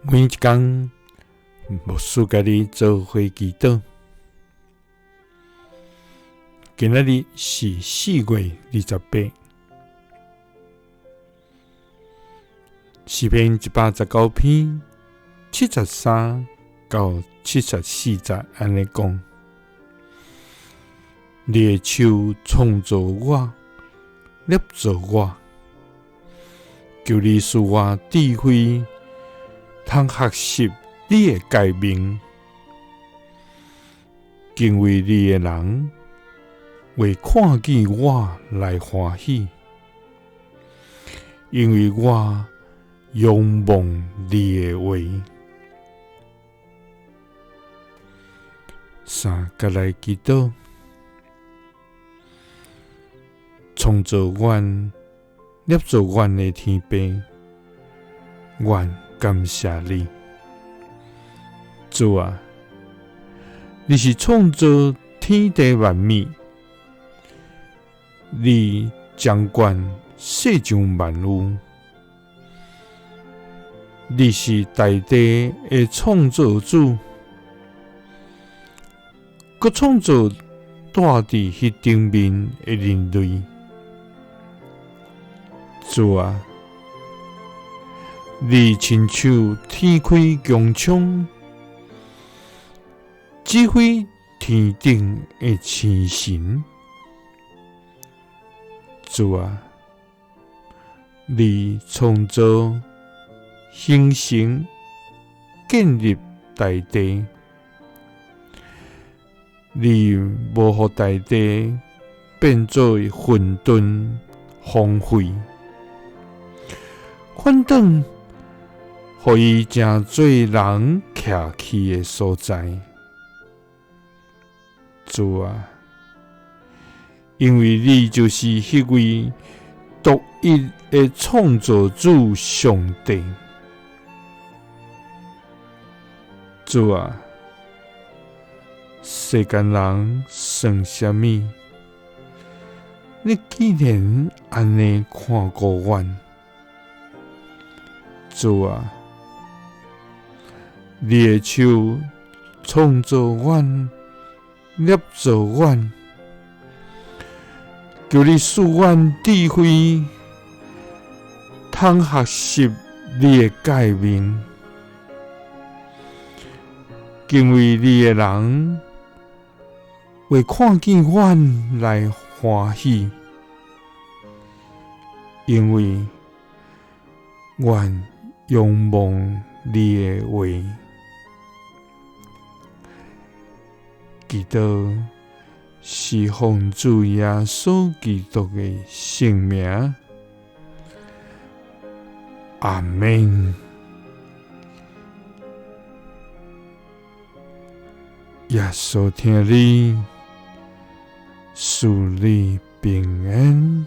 每一天，牧师甲你做伙祈祷。今仔日是4月28，诗篇119篇73到74节安尼讲：你的手创造我，捏造我，求你赐我智慧，通学习你的诫命，敬畏你的人为看见我来欢喜，因为我仰望你的话。甲来祈祷，创造阮、捏造阮的天父，阮感谢你。主啊，你是创造天地万物，你掌管世上万物，你是大地的创造主，佮创造住伫迄顶面的人类。主啊，你亲手天开穹苍，指挥天顶的星辰。主啊，你创造、形成、建立大地，你无互大地变做混沌荒废，反倒互伊成做人徛起的所在。主啊，因为你就是迄位独一的创造主上帝。主啊，世间人算什么？你竟然安尼看顾阮。主啊，你的手创造阮，捏造阮，求你赐阮智慧，通学习你的诫命，敬畏你的人为看见阮来欢喜，因为阮仰望你的话。祈祷是奉主耶稣基督的圣名，阿们。耶稣听你，赐你平安。